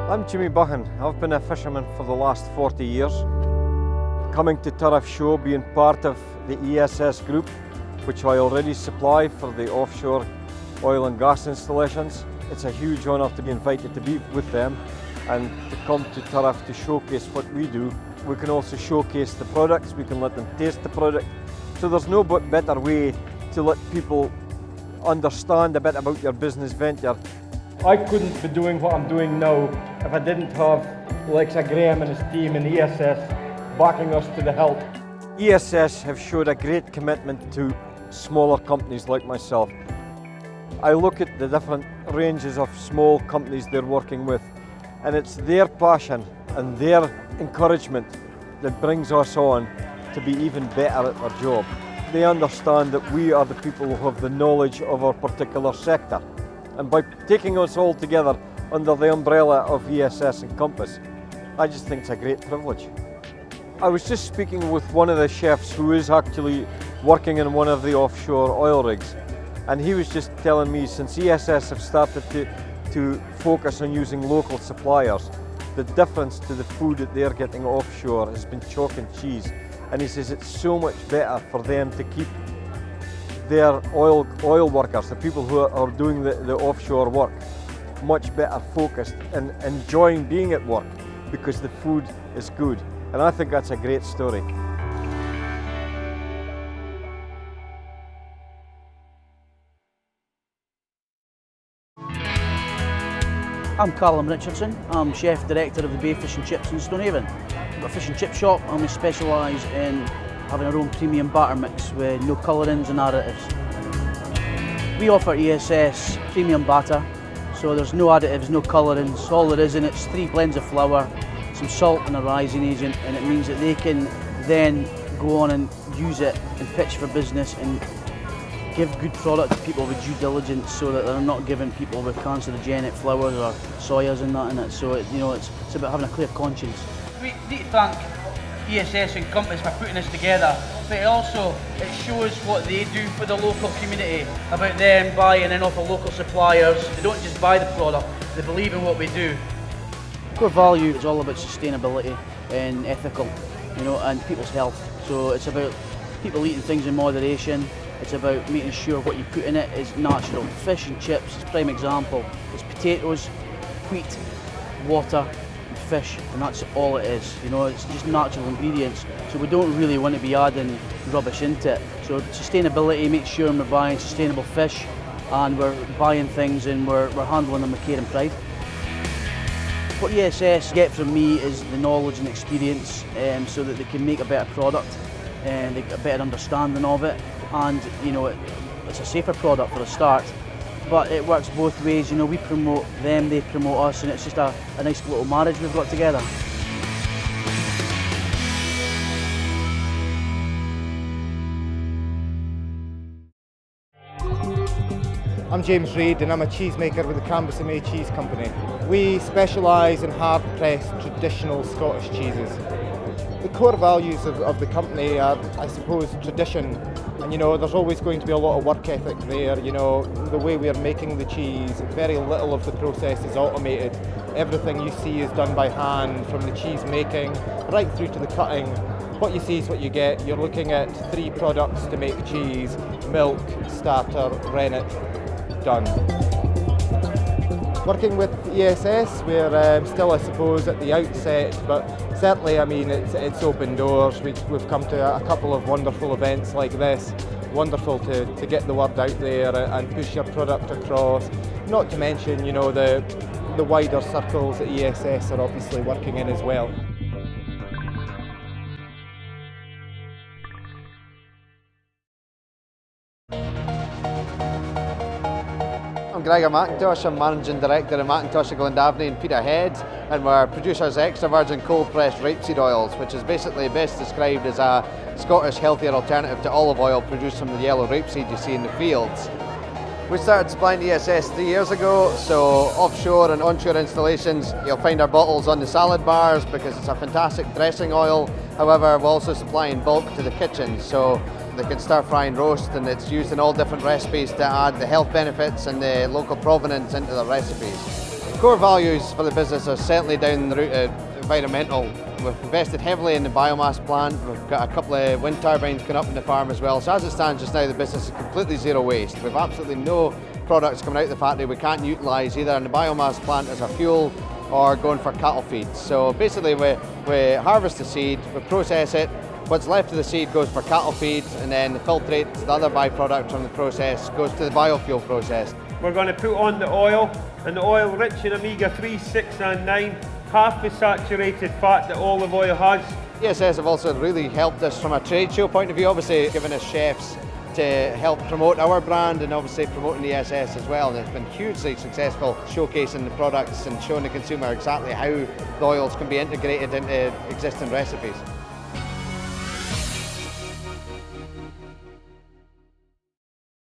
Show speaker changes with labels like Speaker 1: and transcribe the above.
Speaker 1: I'm Jimmy Buchan. I've been a fisherman for the last 40 years. Coming to Turriff Show, being part of the ESS group, which I already supply for the offshore oil and gas installations. It's a huge honour to be invited to be with them and to come to Turriff to showcase what we do. We can also showcase the products, we can let them taste the product. So there's no better way to let people understand a bit about your business venture.
Speaker 2: I couldn't be doing what I'm doing now if I didn't have Alexa Graham and his team in ESS backing us to the hilt.
Speaker 1: ESS have showed a great commitment to smaller companies like myself. I look at the different ranges of small companies they're working with, and it's their passion and their encouragement that brings us on to be even better at our job. They understand that we are the people who have the knowledge of our particular sector. And by taking us all together under the umbrella of ESS and Compass, I just think it's a great privilege. I was just speaking with one of the chefs who is actually working in one of the offshore oil rigs, and he was just telling me since ESS have started to focus on using local suppliers, the difference to the food that they're getting offshore has been chalk and cheese. And he says it's so much better for them to keep their oil workers, the people who are doing the offshore work, much better focused and enjoying being at work because the food is good. And I think that's a great story.
Speaker 3: I'm Carla Richardson. I'm Chef Director of the Bay Fish and Chips in Stonehaven. I've got a fish and chip shop and we specialise in having our own premium batter mix with no colourings and additives. We offer ESS premium batter, so there's no additives, no colourings. All there is in it's 3 blends of flour, some salt and a rising agent, and it means that they can then go on and use it and pitch for business and give good product to people with due diligence so that they're not giving people with cancerogenic flours or soyas and that in it. So it's about having a clear conscience.
Speaker 4: We need to thank ESS and Compass for putting this together, but it shows what they do for the local community, about them buying in off of local suppliers. They don't just buy the product, they believe in what we do.
Speaker 3: Core value is all about sustainability and ethical, and people's health. So it's about people eating things in moderation. It's about making sure what you put in it is natural. Fish and chips is a prime example. It's potatoes, wheat, water, and fish, and that's all it is. It's just natural ingredients. So we don't really want to be adding rubbish into it. So sustainability makes sure we're buying sustainable fish, and we're buying things and we're handling them with care and pride. What ESS get from me is the knowledge and experience, so that they can make a better product and they get a better understanding of it. And it's a safer product for a start, but it works both ways. We promote them, they promote us, and it's just a nice little marriage we've got together.
Speaker 5: I'm James Reid and I'm a cheesemaker with the Cambus and May Cheese Company. We specialise in hard-pressed traditional Scottish cheeses. The core values of the company are, I suppose, tradition, and there's always going to be a lot of work ethic there. The way we're making the cheese, very little of the process is automated. Everything you see is done by hand, from the cheese making right through to the cutting. What you see is what you get. You're looking at 3 products to make cheese: milk, starter, rennet, done. Working with ESS, we're still, I suppose, at the outset, but certainly, it's open doors. We've come to a couple of wonderful events like this. Wonderful to get the word out there and push your product across. Not to mention, the wider circles that ESS are obviously working in as well.
Speaker 6: I'm Gregor MacIntosh. I'm Managing Director of MacIntosh of Glendavenny and Peterhead, and we're producers of extra virgin cold pressed rapeseed oils, which is basically best described as a Scottish healthier alternative to olive oil produced from the yellow rapeseed you see in the fields. We started supplying ESS 3 years ago, so offshore and onshore installations, you'll find our bottles on the salad bars because it's a fantastic dressing oil. However, we're also supplying bulk to the kitchens, so they can stir fry and roast, and it's used in all different recipes to add the health benefits and the local provenance into the recipes. Core values for the business are certainly down the route of environmental. We've invested heavily in the biomass plant. We've got a couple of wind turbines going up in the farm as well. So as it stands just now, the business is completely zero waste. We've absolutely no products coming out of the factory we can't utilise either in the biomass plant as a fuel or going for cattle feed. So basically we harvest the seed, we process it, what's left of the seed goes for cattle feed, and then the filtrate, the other byproduct from the process, goes to the biofuel process.
Speaker 2: We're going to put on the oil, and the oil rich in omega-3, 6 and 9, half the saturated fat that olive oil has.
Speaker 6: ESS have also really helped us from a trade show point of view, obviously giving us chefs to help promote our brand and obviously promoting the ESS as well. And it's been hugely successful showcasing the products and showing the consumer exactly how the oils can be integrated into existing recipes.